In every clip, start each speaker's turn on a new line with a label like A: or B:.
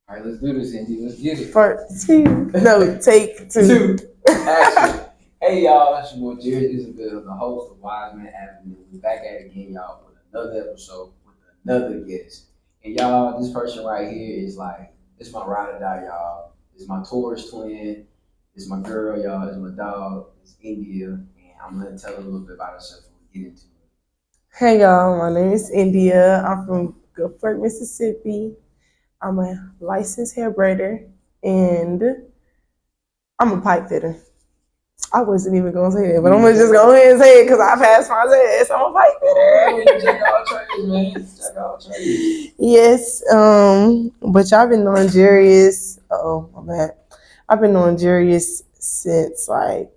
A: All right, let's do this, Indy. Let's get it.
B: Part two. No, take two.
A: Action. Hey, y'all. It's your boy Jared Isabel, the host of Wise Man Avenue. We're back at it again, y'all, with another episode with another guest. And y'all, this person right here is like, this my ride or die, y'all. It's my Taurus twin. It's my girl, y'all. It's my dog. It's India. And I'm going to tell her a little bit about herself before we get into it.
B: Hey y'all, my name is Indya. I'm from Gulfport, Mississippi. I'm a licensed hair braider and I'm a pipe fitter. I wasn't even gonna say that, but I'm gonna just go ahead and say it because I passed my test. I'm a pipe fitter.
A: Check out trades, man. Check out trades.
B: Yes, but y'all been knowing Jarius. Oh, my bad. I've been knowing Jarius since like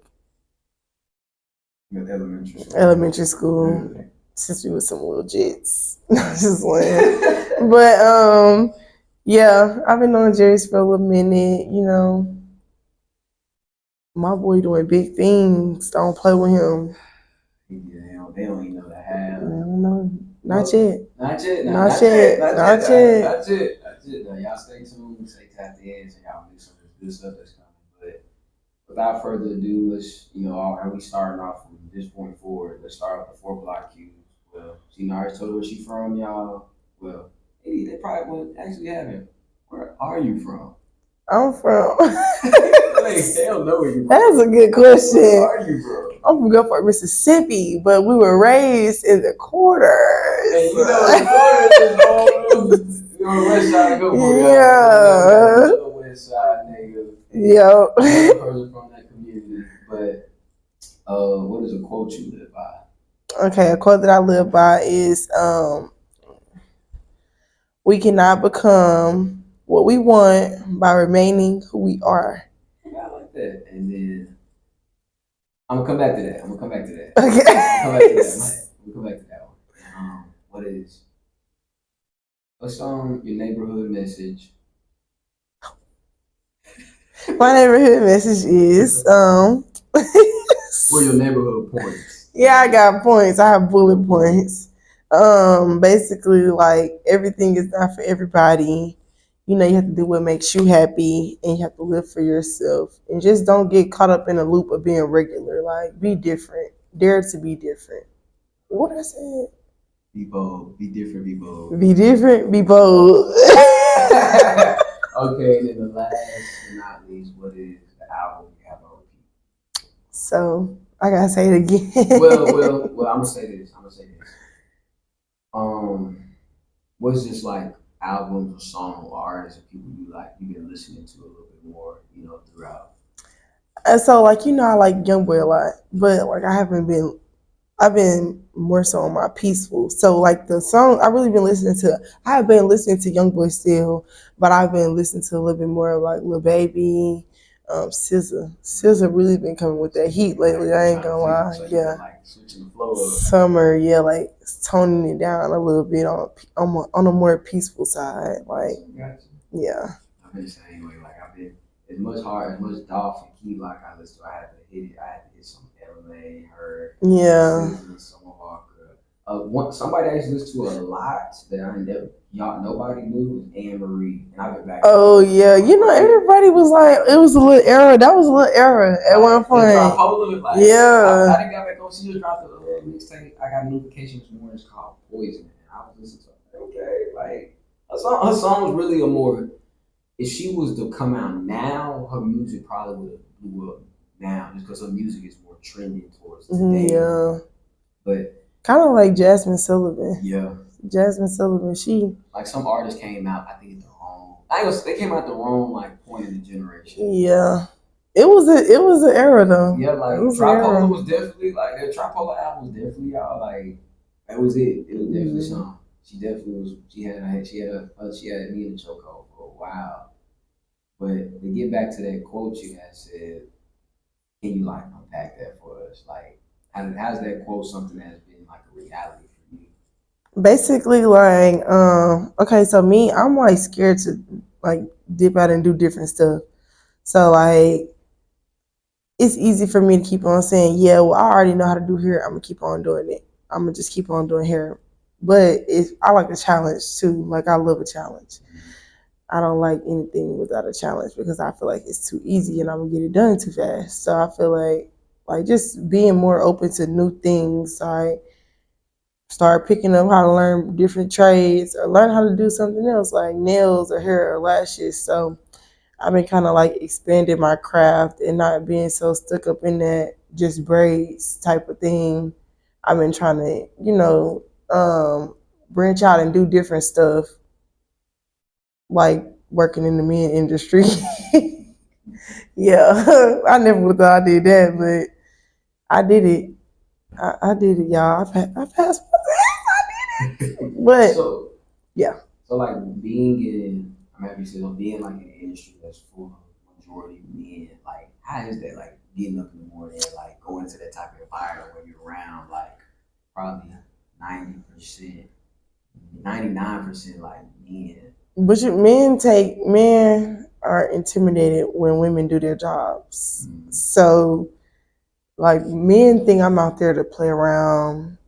B: elementary school. Since we was some little jits. Just playing. But yeah, I've been knowing Jarius for a little minute, you know. My boy doing big things. Don't play with him.
A: Yeah, they don't even know the half.
B: I don't know. Not yet.
A: Not yet.
B: Not yet.
A: That's it. Now, y'all stay tuned. Stay tapped in. So y'all do some good stuff that's coming. But without further ado, let's, how we starting off from this point forward. Let's start with the 4 block cues. Well, she already told her where she from, y'all. Well, maybe they probably wouldn't actually have it. Where are you from?
B: I'm from.
A: They don't know where you from.
B: That's a good question.
A: Where are you from?
B: I'm from Gulfport, Mississippi, but we were raised in the quarters.
A: And you know the quarters is on the west side of Gulfport.
B: Yeah.
A: The west side nigga.
B: Yep.
A: I'm a person from that community. But what is a quote you live by?
B: Okay, a quote that I live by is we cannot become what we want by remaining who we are.
A: Yeah, I like that. And then I'm gonna come back to that.
B: Okay.
A: I'm gonna come back to that one. What is? What's your neighborhood message?
B: My neighborhood message is
A: What are your neighborhood points?
B: Yeah, I got points. I have bullet points. Basically, like everything is not for everybody. You know, you have to do what makes you happy, and you have to live for yourself, and just don't get caught up in a loop of being regular. Like, be different. Dare to be different. What I said?
A: Be bold. Be different. Be bold.
B: Be different. Be bold.
A: Okay, and then the last but not least, what is the album you have on repeat?
B: So I gotta say it again.
A: Well, I'm gonna say this. What's just like albums or songs or artists or people you've been listening to a little bit more, throughout?
B: And so, like, I like YoungBoy a lot, but like I've been more so on my peaceful. So like the song I have been listening to YoungBoy still, but I've been listening to a little bit more of like Lil Baby, SZA. SZA really been coming with that heat lately. I ain't gonna lie. Yeah.
A: Like switching the flow up.
B: Summer, yeah, like toning it down a little bit on a more peaceful side. Like, yeah.
A: I've been saying anyway, like I've been as much Dolphin Key like I listen to, I had to hit some LA, her,
B: yeah,
A: Summer Walker. Somebody I used to listen to a lot that nobody knew was Anne Marie, and I've been back.
B: Oh yeah, everybody was like, it was a little era. That was a little era at one point.
A: Yeah, I didn't got back on. She just dropped the mixtape. I got a notification this morning. It's called Poison, and I was listening to it. Okay, like her song was really a more. If she was to come out now, her music probably would have blew up now, just because her music is more trending towards today.
B: Yeah,
A: but
B: kind of like Jasmine Sullivan.
A: Yeah,
B: Jasmine Sullivan. She
A: like some artists came out. I think they came out the wrong like point in the generation.
B: Yeah, it was an era though.
A: Yeah, like Tripolar was definitely like their Tripolar album was definitely like that was it. It was definitely something. She definitely was. She had me in the chokehold for a while. But to get back to that quote you had said, can you like unpack that for us? Like, how's that quote something that's been like a reality for you?
B: Basically, like, okay, so me, I'm like scared to like dip out and do different stuff. So like, it's easy for me to keep on saying, yeah, well, I already know how to do hair. I'm gonna keep on doing it. I'm gonna just keep on doing hair. But I like a challenge too. Like, I love a challenge. I don't like anything without a challenge because I feel like it's too easy and I'm gonna get it done too fast. So I feel like just being more open to new things. I start picking up how to learn different trades or learn how to do something else like nails or hair or lashes. So I've been kind of like expanding my craft and not being so stuck up in that just braids type of thing. I've been trying to, branch out and do different stuff like working in the men industry. Yeah, I never would have thought I did that, but I did it. I did it, y'all. I passed my test. But
A: So
B: yeah,
A: so like being in, I'm happy to say, being like in an industry that's full of majority men, like how is that like getting up in the morning and like going to that type of environment where you're around like probably 90%, 99% like men.
B: but men are intimidated when women do their jobs. So like men think I'm out there to play around,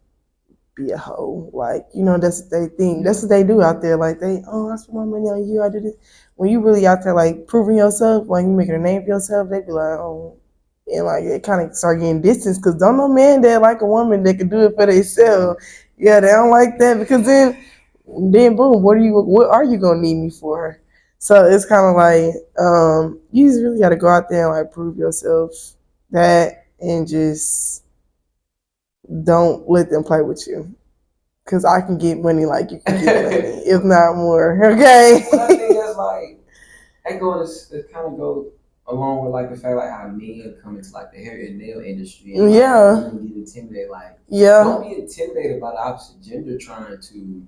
B: be a hoe. Like, that's what they think. That's what they do out there. Like I spent my money on you, I did it. When you really out there like proving yourself, like you making a name for yourself, they be like, oh, and like it kind of start getting distance because don't no man that like a woman that can do it for themselves. Yeah, they don't like that because then boom, what are you gonna need me for? So it's kind of like you just really got to go out there and like prove yourself that and just don't let them play with you because I can get money like you can get money, if not more. Okay.
A: But I think that's like that goes it kind of go along with like the fact like how men come into like the hair and nail industry and like
B: Yeah.
A: women get intimidated. Like
B: Yeah.
A: don't be intimidated by the opposite gender trying to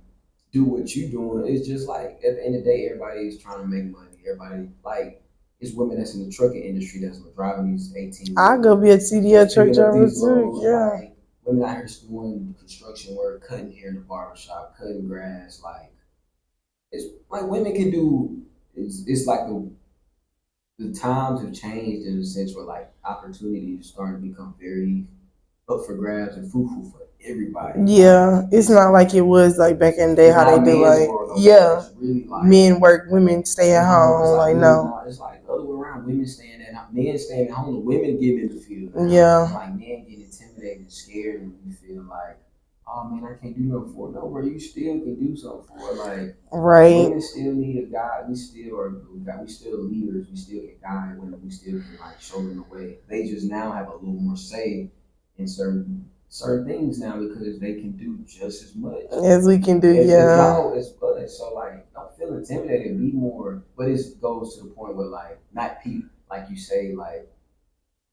A: do what you doing. It's just like at the end of the day, everybody is trying to make money. Everybody like it's women that's in the trucking industry that's driving these 18.
B: I go be a CDL truck
A: Picking up
B: driver
A: these
B: too.
A: loads,
B: Yeah.
A: like women out here doing construction work, cutting hair in the barbershop, cutting grass. Like it's like women can do. It's like the times have changed in a sense where like opportunities are starting to become very up for grabs and fruitful for everybody.
B: Yeah, it's not like it was like back in the day
A: It's
B: how they
A: not
B: do
A: men's
B: like
A: world.
B: yeah,
A: It's really like
B: men work, women stay at
A: it's
B: home.
A: like
B: Like
A: really
B: no,
A: not. It's like the other way around. Women staying at home, men staying at home, the women getting in the field. Now.
B: yeah,
A: It's like men get intimidated and scared, and you feel like, oh man, I can't do nothing for it. No, bro, you still can do something for it. Like
B: right,
A: women still need a guide. We still leaders. We still can guide women. We still can like show them the way. They just now have a little more say in certain things now because they can do just as much
B: as we can do.
A: as
B: Yeah,
A: y'all as us. So like don't feel intimidated, be more but it goes to the point where like not people like you say, like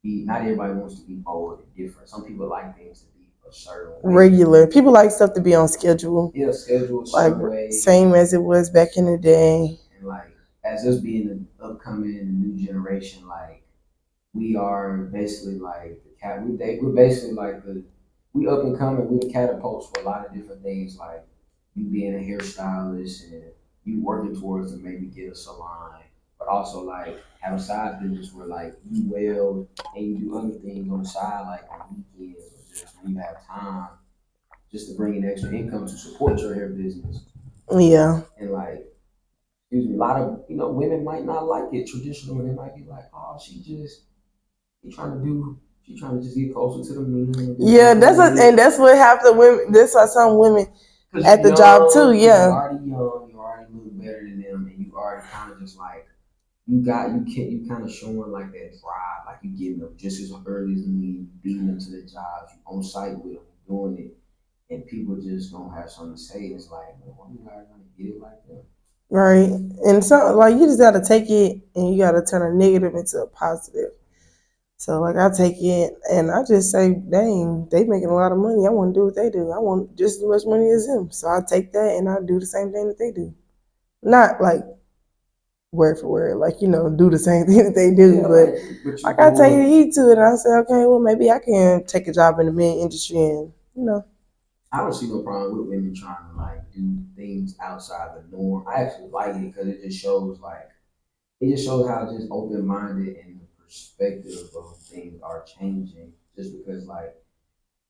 A: be not everybody wants to be bold and different. Some people like things to be a certain way.
B: regular. People like stuff to be on schedule.
A: Yeah, schedule a
B: Like
A: certain way.
B: same as it was back in the day.
A: And like as us being the upcoming new generation, like we are basically like the cat. We're basically like we up and coming. We the catapults for a lot of different things, like you being a hairstylist and you working towards to maybe get a salon, but also like have a side business where like you weld and you do other things on the side, like on weekends or just when you have time, just to bring in extra income to support your hair business.
B: Yeah,
A: And like, excuse me, a lot of women might not like it. Traditional women might be like, oh, she trying to do. She trying to just get closer to the men.
B: yeah. That's what half the women. That's why some women at the job too. Yeah,
A: you're already young. You already look better than them, and you already kind of just like you kind of showing like that drive, like you getting up just as early as me, you beating them to the jobs, you on site with them, doing it, and people just don't have something to say. It's like, well, why you guys gonna get it like that?
B: right. And so like you just gotta take it and you gotta turn a negative into a positive. So like I take it and I just say, dang, they making a lot of money. I want to do what they do. I want just as much money as them. So I take that and I do the same thing that they do. Not like word for word, like do the same thing that they do,
A: Yeah,
B: but like I take heed to it and I say, okay, well maybe I can take a job in the men industry and
A: I don't see no problem with women trying to like do things outside the norm. I actually like it because it just shows how just open minded and the perspective of things are changing. Just because like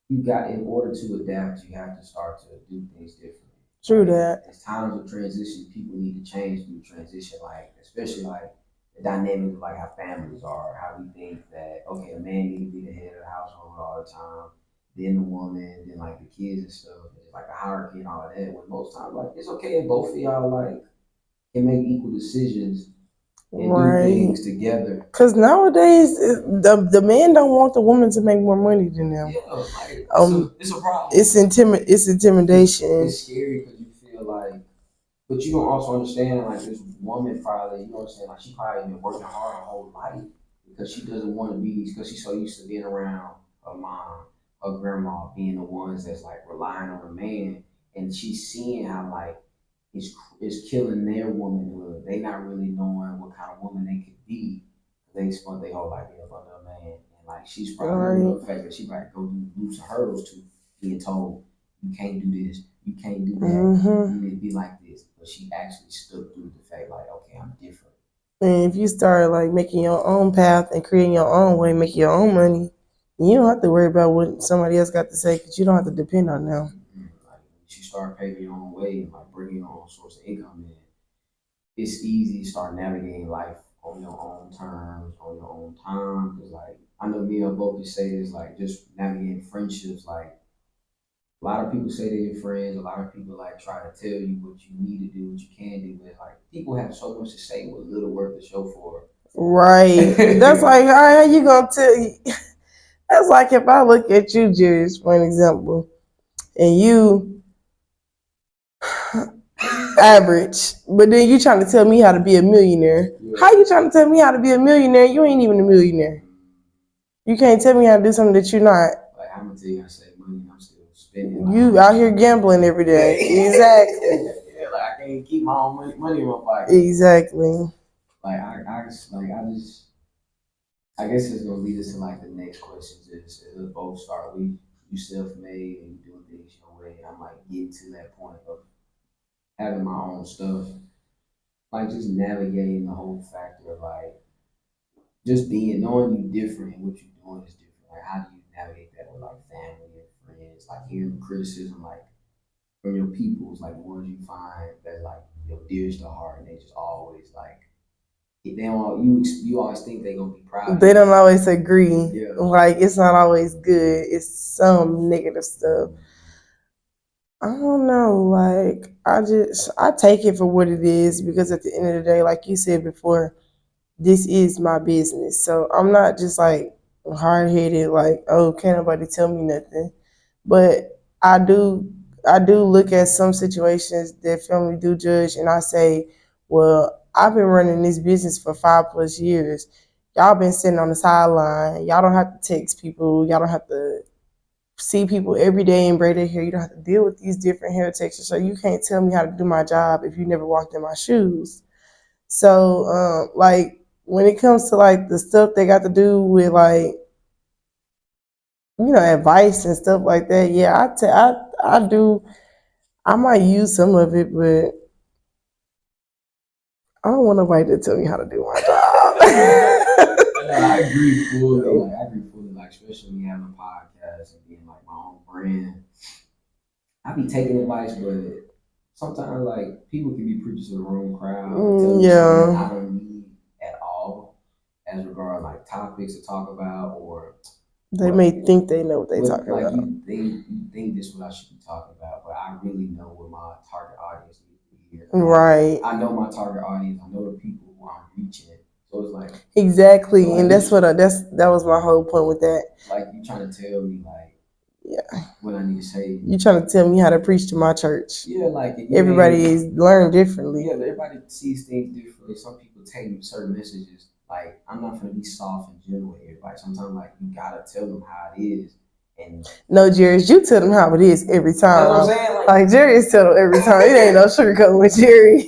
A: you got in order to adapt, you have to start to do things differently.
B: True that.
A: It's times of transition. People need to change through transition, like especially like the dynamic of like how families are, how we think that okay, a man need to be the head of the household all the time, then the woman, then like the kids and stuff. It's like a hierarchy and all of that. When most times like it's okay if both of y'all like can make equal decisions and do
B: Right.
A: things together.
B: Cause nowadays the man don't want the woman to make more money than them.
A: Yeah, like it's a problem.
B: It's intimidation.
A: It's scary because you feel like, but you don't also understand like this woman probably, you know what I'm saying? Like she probably been working hard her whole life because she doesn't want to be because she's so used to being around her mom, her grandma being the ones that's like relying on a man, and she's seeing how like it's killing their womanhood. They not really knowing what kind of woman they could be. They spent their whole life being up under a man, and like she's probably
B: Right.
A: the fact that she might go through some hurdles to being told you can't do this, you can't do that,
B: Mm-hmm.
A: you need to be like this. But she actually stood through the fact like, okay, I'm different.
B: And if you start like making your own path and creating your own way, making your own money, you don't have to worry about what somebody else got to say because you don't have to depend on them.
A: Like once you start paving your own way and like bringing your own source of income in, it's easy to start navigating life on your own terms, on your own time. Because like I know me and both can say this, like just navigating friendships. Like a lot of people say they're your friends. A lot of people like try to tell you what you need to do, what you can do. But like people have so much to say with little work to show for it.
B: Right. That's like how you gonna tell you. That's like if I look at you, Jerry, for an example, and you average, but then you trying to tell me how to be a millionaire.
A: Yeah.
B: How you trying to tell me how to be a millionaire? You ain't even a millionaire. You can't tell me how to do something that you're not.
A: Like I'm gonna tell you how to save money, and I'm still spending.
B: You out here gambling every day. Exactly.
A: Yeah, like I can't keep my own money in my pocket.
B: Exactly.
A: Like I guess it's gonna lead us to like the next questions is let's both start. You self made and you doing things your way, and I'm like getting to that point of having my own stuff, like just navigating the whole factor of like just being knowing you different and what you're doing is different. Like how do you navigate that with like family and friends, like hearing criticism like from your peoples, like the ones you find that like your dearest to heart, and they just always like they don't you always think they're gonna be proud.
B: They don't always agree.
A: Yeah.
B: Like it's not always good. It's some negative stuff. I don't know. Like I take it for what it is because at the end of the day, like you said before, this is my business. So I'm not just like hard headed, like, oh, can't nobody tell me nothing. But I do look at some situations that family do judge and I say, well, I've been running this business for 5+ years. Y'all been sitting on the sideline. Y'all don't have to text people. Y'all don't have to see people every day and braid their hair. You don't have to deal with these different hair textures. So you can't tell me how to do my job if you never walked in my shoes. So, like when it comes to like the stuff they got to do with like advice and stuff like that, yeah, I do. I might use some of it, but I don't want nobody to tell me how to do my job.
A: I agree fully. Like I agree fully. Like especially when you having a podcast and being like my own brand. I be taking advice, but sometimes like people can be preachers to the wrong crowd. And tell me something I don't need at all, as regard like topics to talk about or
B: they may think they know what they talking
A: like
B: about.
A: you think this is what I should be talking about, but I really know what my target audience needs to hear.
B: Right.
A: I know my target audience. I know the people who I'm reaching. So it's like
B: exactly, so and that was my whole point with that.
A: Like you trying to tell me like what I need to say.
B: You trying to tell me how to preach to my church?
A: Yeah, like
B: everybody is learned differently.
A: Yeah, everybody sees things differently. Some people take certain messages. Like I'm not gonna be soft and gentle with everybody. Sometimes like you gotta tell them how it is. And
B: no, Jerry, you tell them how it is every time.
A: That's what I'm saying.
B: Like Jerry is tell them every time. It ain't no sugarcoat with Jerry.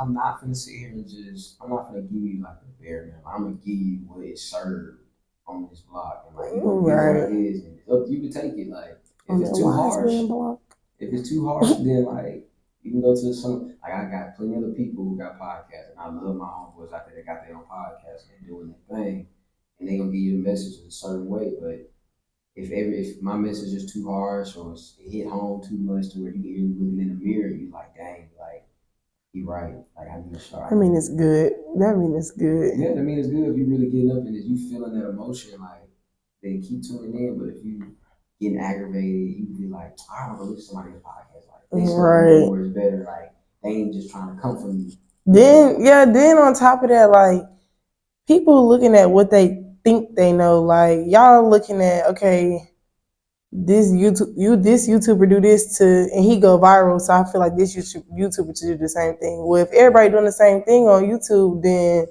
A: I'm not gonna sit here and just. I'm not gonna give you like a bare minimum. I'm gonna give you what is served on this block, and like you gonna get what it is, and it's up to you to take it. Like if it's too harsh, then like you can go to some. Like I got plenty of other people who got podcasts, and I love my homeboys out there that got their own podcast and doing their thing, and they gonna give you a message in a certain way, but if my message is too harsh or it hit home too much to where you're looking in the mirror, you like, dang, like you right. Like I need to start.
B: I mean, it's good. That mean it's good.
A: Yeah, I mean it's good if you really getting up and if you feeling that emotion, like then keep tuning in. But if you getting aggravated, you be like, I don't know, listen to somebody's podcast. Like they say
B: Right.
A: more is better. Like they ain't just trying to comfort me.
B: Then on top of that, like people looking at what they think they know. Like y'all looking at, okay, this YouTuber do this to, and he go viral. So I feel like this YouTuber should do the same thing. Well, if everybody doing the same thing on YouTube, then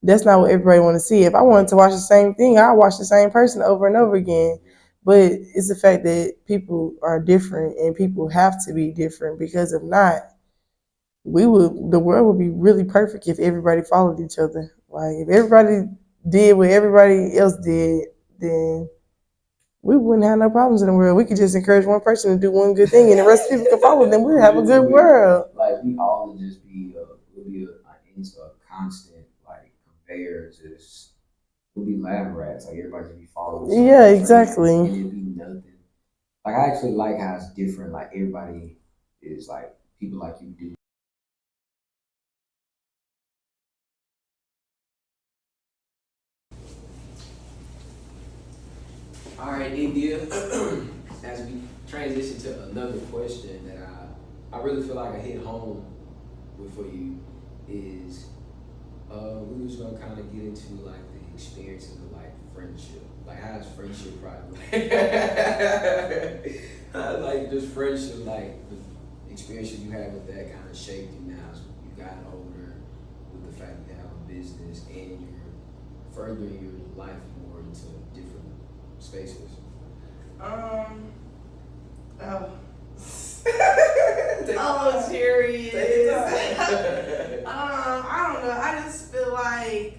B: that's not what everybody want to see. If I wanted to watch the same thing, I watch the same person over and over again. But it's the fact that people are different and people have to be different, because if not, the world would be really perfect if everybody followed each other. Like if everybody did what everybody else did, then we wouldn't have no problems in the world. We could just encourage one person to do one good thing, and the rest of the people can follow them. We'd have a good world.
A: Like we all would just be a constant like conveyor. Just we'll be lab rats. Like everybody just be following.
B: Yeah, exactly.
A: And it'd be nothing. Like I actually like how it's different. Like everybody is like people like you do. All right, India. As we transition to another question that I really feel like I hit home with for you is we was gonna kind of get into like the experiences of like friendship. Like how's friendship probably like just friendship, like the experiences you had with that kind of shaped you now as you got older with the fact that you have a business and you're furthering your life more into different spaces.
B: Oh. Oh, serious. I don't know. I just feel like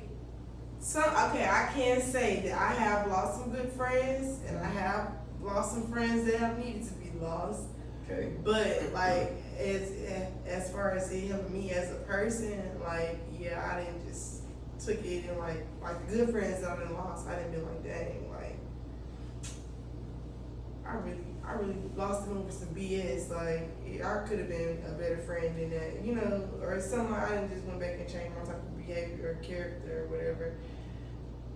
B: okay, I can say that I have lost some good friends and I have lost some friends that have needed to be lost.
A: Okay.
B: But like as far as it helping me as a person, like yeah, I didn't just took it and like the good friends that I done lost, I didn't be like, dang, like I really lost them over some BS. Like I could have been a better friend than that, you know, or something. I didn't just went back and change my type of behavior or character or whatever.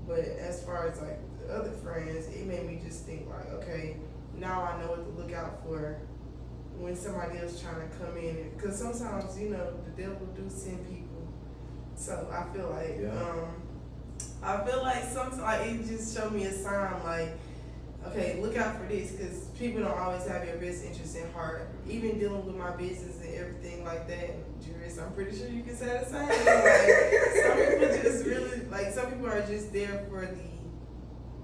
B: But as far as like the other friends, it made me just think like, okay, now I know what to look out for when somebody else trying to come in. Because sometimes, you know, the devil do send people. So I feel like, sometimes like it just showed me a sign like, okay, look out for this, because people don't always have your best interest in heart. Even dealing with my business and everything like that, Juris, I'm pretty sure you can say the same. Like, some people just really, like, some people are just there for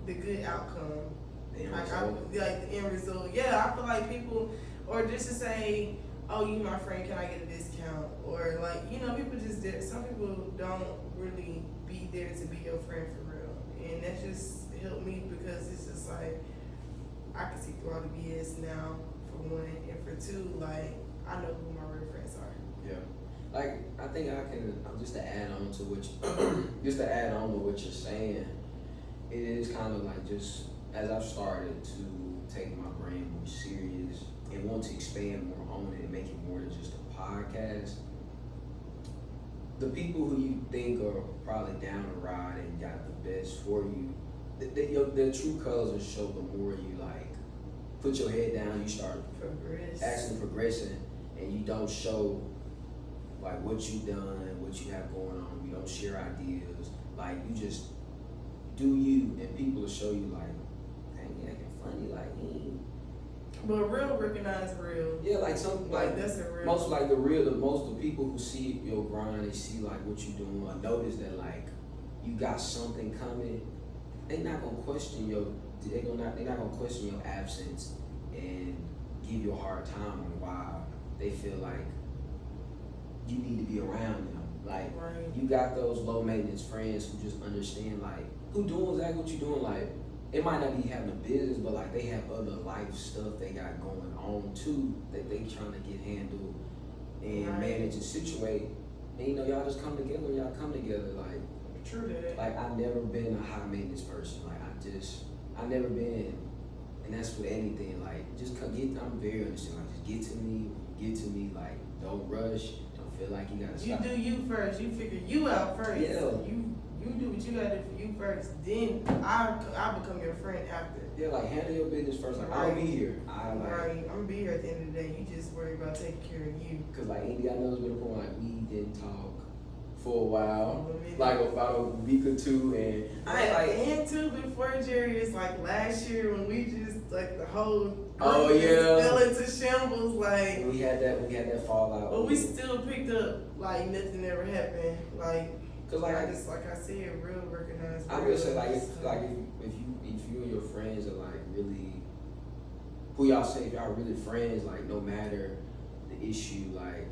B: the good outcome. Like the end result. Yeah, I feel like people, or just to say, oh, you my friend, can I get a discount? Or like, you know, people just there. Some people don't really be there to be your friend for real, and that just helped me because it's just like I can see through all the BS now for one, and for two, like I know who my real friends are.
A: Yeah. Like I think I can just to add on to what you're saying, it is kind of like just as I've started to take my brand more serious and want to expand more on it and make it more than just a podcast. The people who you think are probably down the ride and got the best for you, their true colors will show the more you like put your head down, you start actually progressing, and you don't show like what you've done, what you have going on. You don't share ideas. Like you just do you, and people will show you like, dang, you acting funny, like
B: But real recognize real.
A: Yeah, like some like
B: that's a real.
A: Most like the people who see your grind, they see like what you doing, or notice that like you got something coming. They not gonna question they're not gonna question your absence and give you a hard time on why they feel like you need to be around them. Like you got those low maintenance friends who just understand like who doing exactly what you doing. Like it might not be having a business, but like they have other life stuff they got going on too that they trying to get handled and manage and situate. And you know, y'all just come together. Y'all come together like.
B: True that.
A: Like I've never been a high maintenance person. Like I never been And that's with anything. Like, just get. I'm very understanding. Like, just get to me. Get to me. Like, don't rush. Don't feel like you gotta stop.
B: You do you first. You figure you out first.
A: Yeah.
B: You do what you gotta do for you first. Then I become your friend after.
A: Yeah, like handle your business first. Like,
B: Right.
A: I'll be here. I'm
B: gonna be here at the end of the day. You just worry about taking care of you.
A: Cause like Indya, I know it's been a point like we didn't talk for a while,
B: Minute.
A: like about a week or two, and I ain't like.
B: And too before Jerry, it's like last year when we just like the whole group
A: Oh,
B: just
A: yeah.
B: fell into shambles. Like,
A: We had that fallout.
B: but we still picked up like nothing ever happened. Like,
A: Cause like
B: I said, real recognized.
A: I would say like if you and your friends are like really who y'all say if y'all really friends, like no matter the issue, like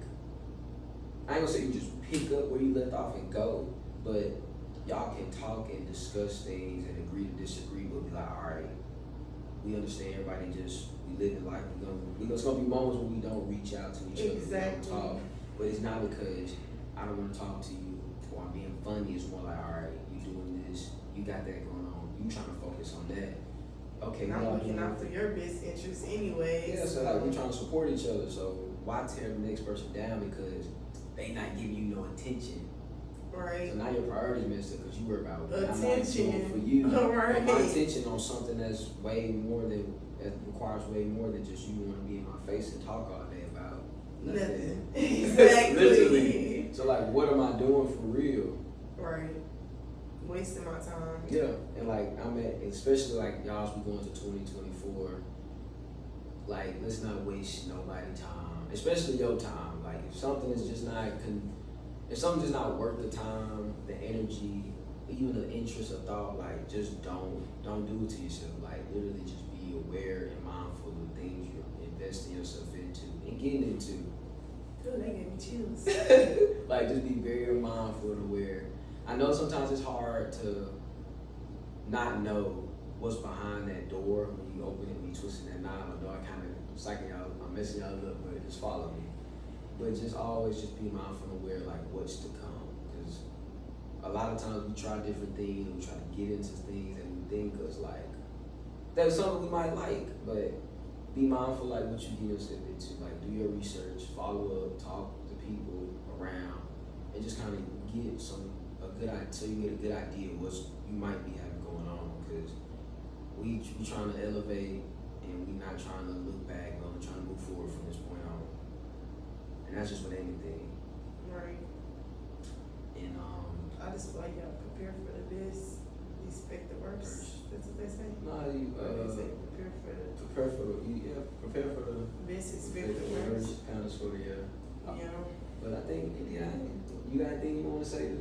A: I ain't gonna say you just pick up where you left off and go, but y'all can talk and discuss things and agree to disagree, but be like, all right, we understand everybody we live in life, there's gonna be moments when we don't reach out to each other,
B: Exactly.
A: we don't talk, but it's not because I don't wanna talk to you or I'm being funny, it's more like, all right, you doing this, you got that going on, you trying to focus on that. Okay,
B: And I'm looking out for your best interest anyway.
A: Yeah, so like we trying to support each other, so why tear the next person down because they not giving you no attention?
B: Right.
A: So now your priorities messed up because you worry about what I'm not
B: Attention.
A: doing for you.
B: Right.
A: But my attention on something that requires way more than just you want to be in my face and talk all day about
B: Nothing. Exactly.
A: Literally. So like, what am I doing for real?
B: Right. Wasting my time.
A: Yeah, and like especially like y'all be going to 2024. Like, let's not waste nobody's time, especially your time. Like, if something's just not worth the time, the energy, even the interest of thought, like, just don't do it to yourself. Like, literally, just be aware and mindful of the things you're investing yourself into and getting into.
B: Ooh, they gave me chills.
A: Like, just be very mindful and aware. I know sometimes it's hard to not know what's behind that door when you open it, when you twisting that knob. I know I kind of psyching y'all, I'm messing y'all up, but just follow me. But just always just be mindful and aware like what's to come, because a lot of times we try different things and we try to get into things and we think it's like that's something we might like, but be mindful like what you get yourself into. Like, do your research, follow up, talk to people around, and just kind of get so you get a good idea of what you might be having going on, because we trying to elevate and we not trying to look back, but we're trying to move forward from this point on. And that's just with anything.
B: Right.
A: And
B: I just feel like y'all prepare for the best, expect the worst. That's what they say.
A: no, you
B: They say prepare for the best, expect the worst.
A: kind of sort of, yeah.
B: Yeah.
A: But I think you got anything you want to say to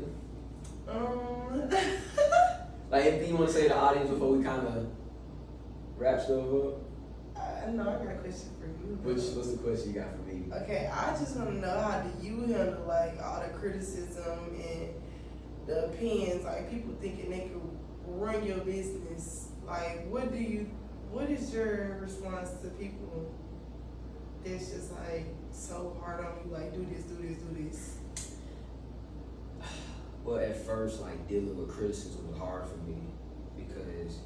A: like anything you want to say to the audience before we kind of wrap stuff up?
B: No, I got a question for you.
A: What's the question you got for me?
B: Okay, I just want to know, how do you handle like all the criticism and the opinions, like people thinking they can run your business? Like, what is your response to people that's just like so hard on you, like do this?
A: Well, at first, like dealing with criticism was hard for me because,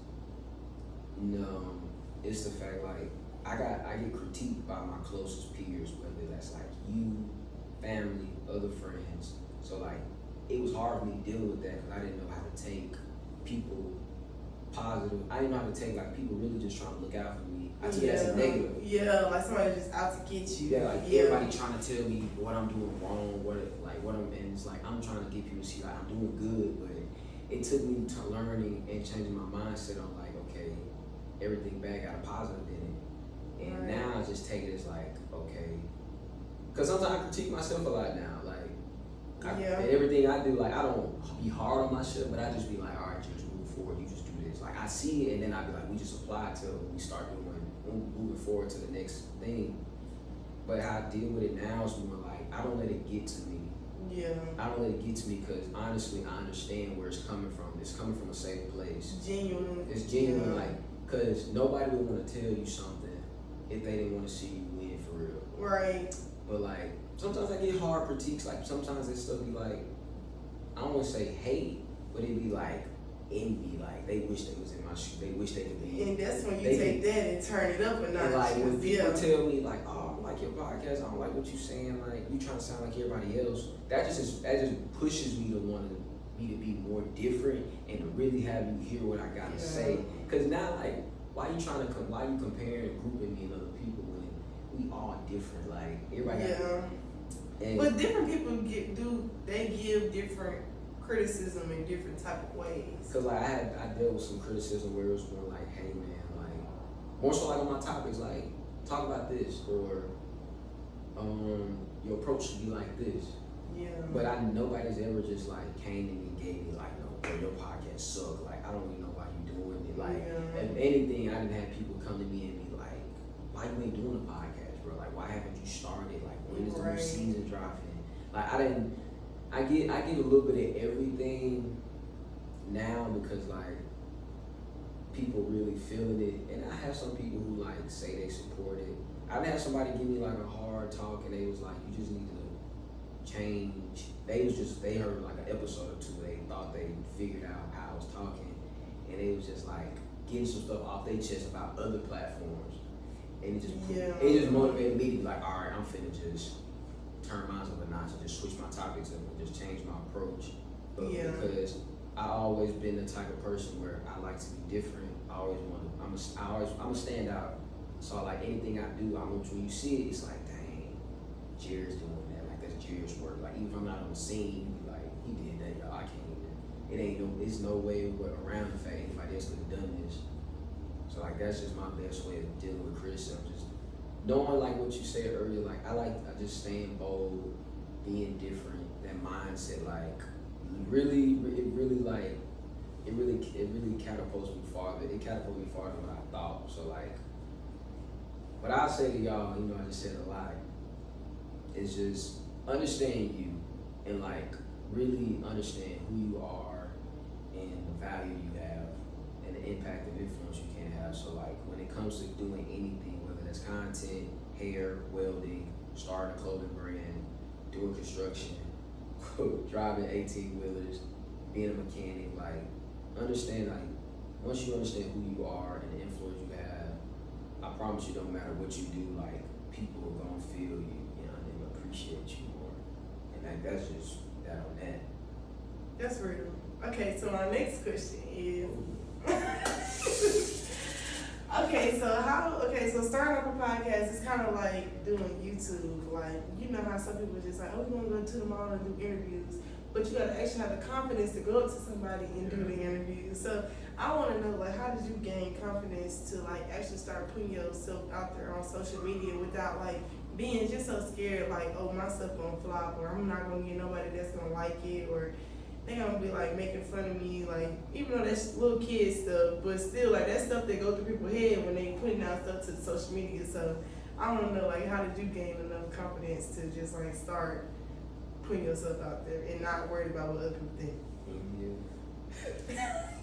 A: it's the fact like I get critiqued by my closest peers, whether that's like you, family, other friends. So like it was hard for me dealing with that because I didn't know how to take people positive. I didn't know how to take like people really just trying to look out for me. I took it as a negative.
B: Yeah, like somebody just out to get you.
A: Yeah, like everybody trying to tell me what I'm doing wrong, and it's like I'm trying to get people to see like I'm doing good, but it took me to learning and changing my mindset on like, okay, everything bad got a positive in it, and now I just take it as like, okay, because sometimes I critique myself a lot now, like everything I do, like I don't be hard on myself, but I just be like, all right, you just move forward, you just do this. Like I see it, and then I be like, we just apply it till we start moving forward to the next thing. But how I deal with it now is more like I don't let it get to me.
B: Yeah.
A: I don't let it get to me because honestly, I understand where it's coming from. It's coming from a safe place.
B: Genuine.
A: It's genuine, like, because nobody would want to tell you something if they didn't want to see you win for real.
B: Right.
A: But like, sometimes I get hard critiques. Like sometimes it still be like, I don't want to say hate, but it'd be like envy. Like they wish they was in my shoes. They wish they could be.
B: And that's when you take that and turn it up a notch.
A: And like when people tell me like, oh, I like your podcast, I don't like what you saying. Like you trying to sound like everybody else. That just pushes me to want to be more different and to really have you hear what I gotta say. Cause now like, why you comparing and grouping me and other people when we all different? Like everybody.
B: But different people give different criticism in different type of ways.
A: Cause like I dealt with some criticism where it was more like, hey man, like more so like on my topics, like talk about this or your approach should be like this.
B: Yeah.
A: But nobody's ever just like came to me and gave me like, no, bro, your podcast suck. Like I don't even know why you doing it. Like if anything, I didn't have people come to me and be like, why you ain't doing a podcast, bro? Like why haven't you started? Like when is the new season dropping? Like I get a little bit of everything now because like people really feeling it, and I have some people who like say they support it. I've had somebody give me like a hard talk, and they was like, you just need to change. They heard like an episode or two. They thought they figured out how I was talking, and they was just like getting some stuff off their chest about other platforms, and it just motivated me to be like, all right, I'm finna just turn mine up a notch and just switch my topics up and just change my approach. Because I always been the type of person where I like to be different. I'm a stand out. So like anything I do, I want when you see it, it's like, dang, Jared's doing that. Like that's Jared's work. Like even if I'm not on the scene, you be like, he did that, y'all. I can't even. It's no way around the fact anybody else could have done this. So like that's just my best way of dealing with criticism. Just knowing like what you said earlier. Like I just staying bold, being different. That mindset, like it really catapults me farther. It catapults me farther than I thought. So like, what I say to y'all, I just said a lot, is just understand you and like really understand who you are and the value you have and the impact and influence you can have. So like when it comes to doing anything, whether that's content, hair, welding, starting a clothing brand, doing construction, driving 18-wheelers, being a mechanic, like understand, like once you understand who you are and the influence you have, I promise you, don't matter what you do, like people are gonna feel you, and appreciate you more. And like that's just that on that.
B: That's real. Okay, so our next question is so starting up a podcast is kind of like doing YouTube. Like, how some people are just like, oh, we want to go to the mall and do interviews, but you got to actually have the confidence to go up to somebody and do the interview. So I want to know, like, how did you gain confidence to like actually start putting yourself out there on social media without like being just so scared, like, oh, my stuff gonna flop, or I'm not gonna get nobody that's gonna like it, or they gonna be like making fun of me, like even though that's little kid stuff, but still like that stuff that go through people's head when they putting out stuff to social media. So I want to know, like, how did you gain enough confidence to just like start putting yourself out there and not worried about what other people think?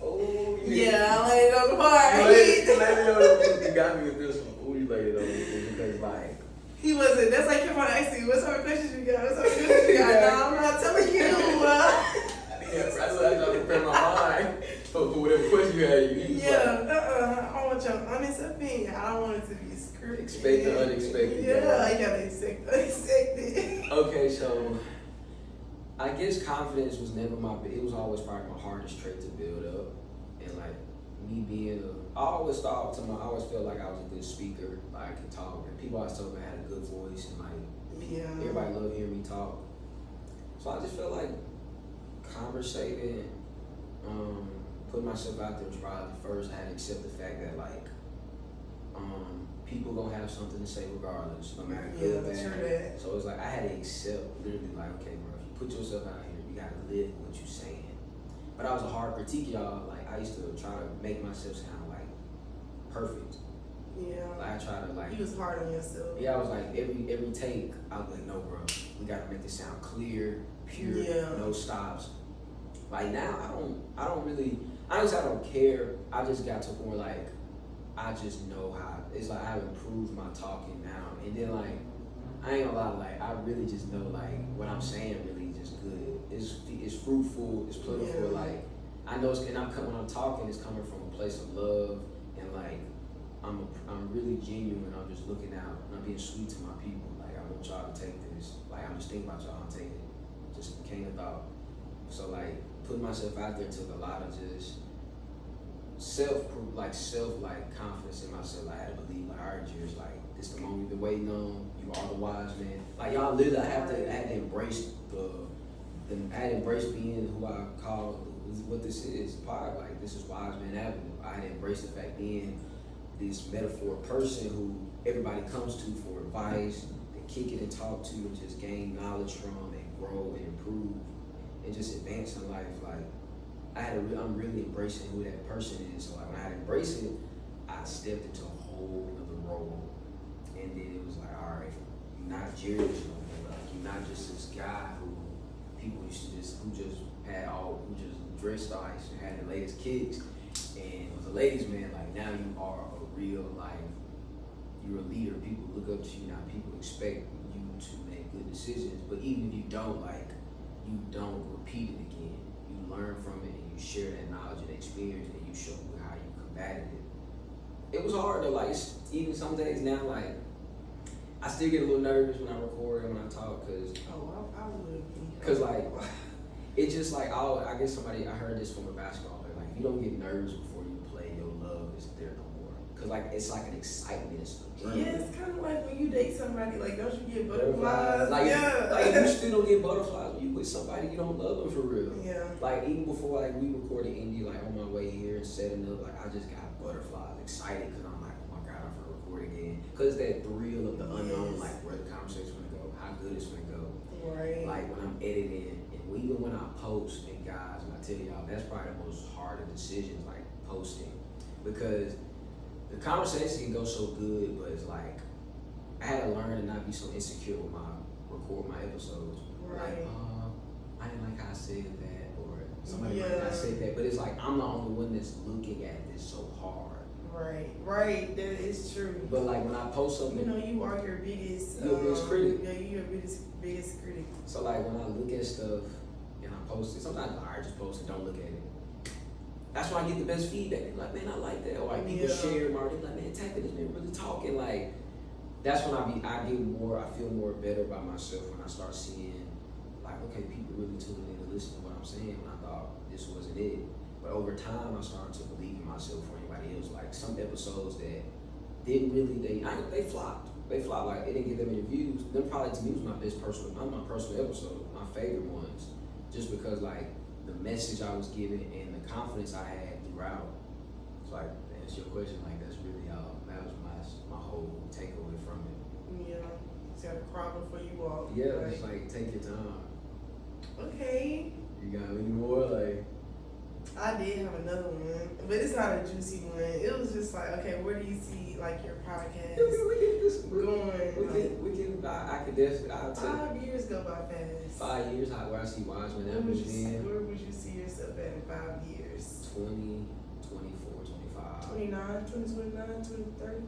A: Oh
B: yeah, I laid it on the part.
A: Let me know you got me with this one. Who you laid it on with? Because like
B: he wasn't. That's like him on asking you, what sort of questions you got? What sort of questions you got? No, I'm not telling you.
A: I just had to prepare my mind for whatever question you had.
B: I want your honest opinion. I don't want it to be scripted.
A: Expect the unexpected.
B: Yeah, I gotta expect the unexpected.
A: Okay, so I guess confidence was never it was always probably my hardest trait to build up. And like me I always felt like I was a good speaker, like I could talk. And people always told me I had a good voice and like everybody loved hearing me talk. So I just felt like conversating, putting myself out there was probably first. I had to accept the fact that like people gonna have something to say regardless, no matter good or bad. So it's like I had to accept, literally like, okay, bro, if you put yourself out here, you gotta live what you're saying. But I was a hard critique, y'all. Like I used to try to make myself sound like perfect.
B: Yeah.
A: Like I try to like.
B: You was hard on yourself.
A: Yeah, I was like every take, I was like, no, bro, we gotta make this sound clear, pure, no stops. Like now, I don't really, honestly, I don't care. I just got to more like, I just know how, it's like I've improved my talking now. And then like, I ain't gonna lie, like I really just know like what I'm saying really just good. It's fruitful, it's plentiful. Like I know it's, and when I'm talking, it's coming from a place of love and like I'm really genuine. I'm just looking out and I'm being sweet to my people. Like I want y'all to take this. Like I'm just thinking about y'all and take it. Just became a thought. So like putting myself out there took a lot of just self confidence in myself. I had to believe like, all right, Jerry, like this the moment we've been waiting on. You are the wise man. Like y'all literally, I had to embrace I had to embrace being who I call what this is. Like this is Wise Man Avenue. I had to embrace the fact being this metaphor person who everybody comes to for advice, they kick it and talk to and just gain knowledge from and grow and improve and just advance in life. Like I'm really embracing who that person is. So like when I had to embrace it, I stepped into a whole other role. And then it was like, all right, you're not Jerry no more. Like you're not just this guy who people used to who just dressed nice and had the latest kicks and was a ladies man. Like now you are a real life, you're a leader. People look up to you now. People expect you to make good decisions. But even if you don't, like you don't repeat it again. You learn from it and you share that knowledge and experience and you show how you combated it. It was hard though. Like even some days now, like I still get a little nervous when I record and when I talk because
B: I would be.
A: Cause like it's just like I guess I heard this from a basketball player. Like if you don't get nervous before you play, your love isn't there no more. Cause like it's like an excitement. It's
B: yeah, it's kind of like when you date somebody. Like don't you get butterflies?
A: Like
B: yeah.
A: Like you still don't get butterflies when you with somebody you don't love them for real.
B: Yeah.
A: Like even before like we recorded Indya, like on my way here and setting up, like I just got butterflies, excited because I'm like, oh my god, I'm gonna record again. Cause that thrill of the unknown, like where the conversation's gonna go, how good it's gonna go.
B: Right.
A: Like when I'm editing. Even when I post, and guys, and I tell y'all, that's probably the most hardest decisions, like posting, because the conversation can go so good, but it's like I had to learn to not be so insecure with my episodes.
B: Right.
A: Like, I didn't like how I said that, or somebody might not say that, but it's like I'm the only one that's looking at this so hard.
B: Right, that is true.
A: But like when I post something,
B: you are your biggest
A: critic.
B: Yeah, you're your biggest critic.
A: So like when I look at stuff and I post it, sometimes I just post it, don't look at it. That's why I get the best feedback. They're like, man, I like that. Or like people share Marty, like, man, tapping this man really talking. Like that's when I feel more better about myself when I start seeing like, okay, people really tuning in to listen to what I'm saying when I thought this wasn't it. But over time I started to believe in myself for anybody else. Like some episodes that didn't really they flopped. They flopped, like it didn't get that many views. Them probably to me was my personal episode, my favorite ones. Just because like the message I was giving and the confidence I had throughout. So like to answer your question, like that's really that was my whole takeaway from it.
B: Yeah. It's got a crawl before you walk.
A: Yeah, right? It's like take your time.
B: Okay.
A: You got any more? Like
B: I did have another one, but it's not a juicy one. It was just like, okay, where do you see like your podcast going?
A: I could definitely.
B: 5 years go by fast.
A: 5 years, where I see Wise Man Avenue being.
B: Where would you see yourself at in 5 years?
A: 20, 24, 25.
B: 29, 2029, 2030,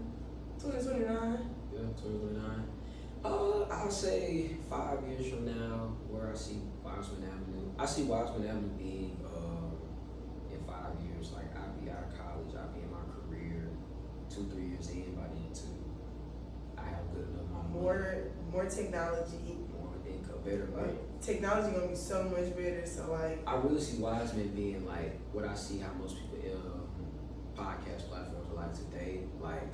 B: 2029.
A: Yeah, 2029. I'll say 5 years from now, where I see Wiseman Avenue. I see Wiseman Avenue being in 5 years. Like I'll be out of college, I'll be in my career, 2-3 years in by then too. I have good enough
B: more technology,
A: more income, better like
B: technology gonna be so much better. So like
A: I really see Wiseman being like what I see how most people podcast platforms are like today. Like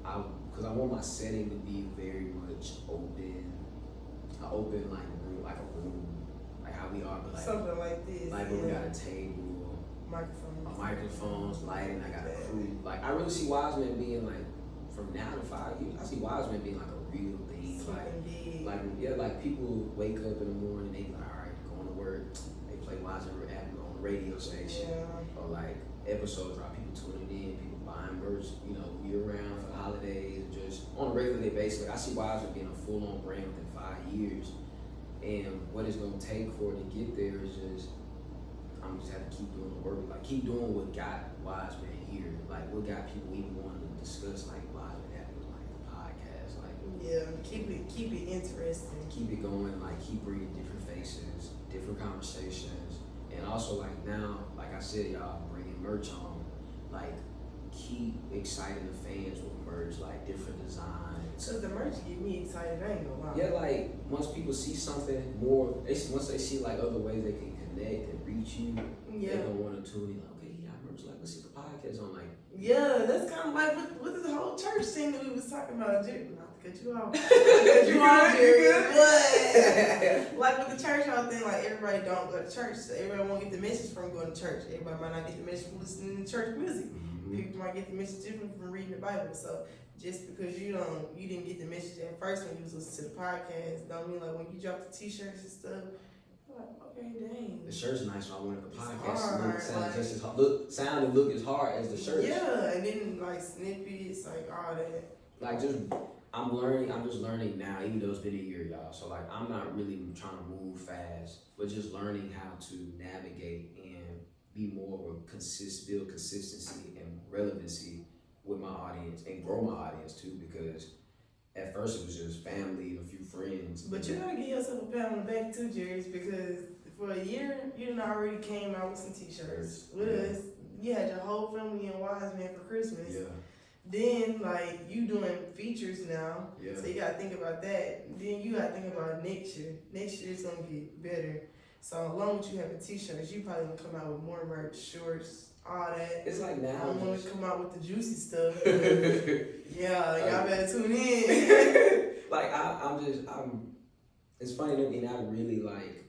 A: because I want my setting to be very much open. An open like room, like a room, like how we are, but like
B: something like this.
A: Like when we got a table, microphones, lighting. I got a crew. Like I really see Wiseman being like from now to 5 years. I see Wiseman being like a real thing. Like people wake up in the morning, they be like, all right, going to work. They play Wiseman Avenue on the radio station, or like episodes where people tuning in, people buying merch, year round for holidays, just on a regular day basis. Like I see Wiseman being a full-on brand within 5 years, and what it's gonna take for it to get there is just I'm just have to keep doing the work, like keep doing what got Wiseman here, like what got people even wanting to discuss like Wiseman Avenue, like the podcast, like
B: keep it interesting,
A: keep it going, like keep bringing different faces, different conversations, and also like now like I said, y'all bringing merch on, like keep exciting the fans with merch, like different designs.
B: Cause the merch get me excited. I ain't gonna lie.
A: Yeah, like once people see something more, once they see like other ways they can connect and reach you, they gonna want to tune in. Like, okay, yeah, merch. Like, let's see the podcast on. Like,
B: yeah, that's kind of like with the whole church thing that we was talking about. Not to cut you off. Cut you off, Jerry. But like with the church whole thing, like everybody don't go to church, so everybody won't get the message from going to church. Everybody might not get the message from listening to church music. People might get the message different from reading the Bible. So just because you didn't get the message at first when you was listening to the podcast, don't mean like when you drop the t-shirts and stuff. Like, okay, dang.
A: The shirt's nice, so I wanted the podcast sound and look as hard as the shirt.
B: Yeah, and then like snippets, like all that.
A: Like I'm just learning now, even though it's been a year, y'all. So like I'm not really trying to move fast, but just learning how to navigate and be more of a build consistency and relevancy with my audience and grow my audience too, because at first it was just family and a few friends.
B: But you gotta give yourself a pat on the back too, Jerry, because for a year you done already came out with some t-shirts with us. You had your whole family and Wise Man for Christmas.
A: Yeah.
B: Then like you doing features now.
A: Yeah.
B: So you gotta think about that. Then you gotta think about next year. Next year it's gonna get better. So along with you having t-shirts, you probably gonna come out with more merch, shorts, all that.
A: It's like now
B: I'm gonna come out with the juicy stuff. Yeah, y'all better tune in.
A: Like it's funny to me, and I really like,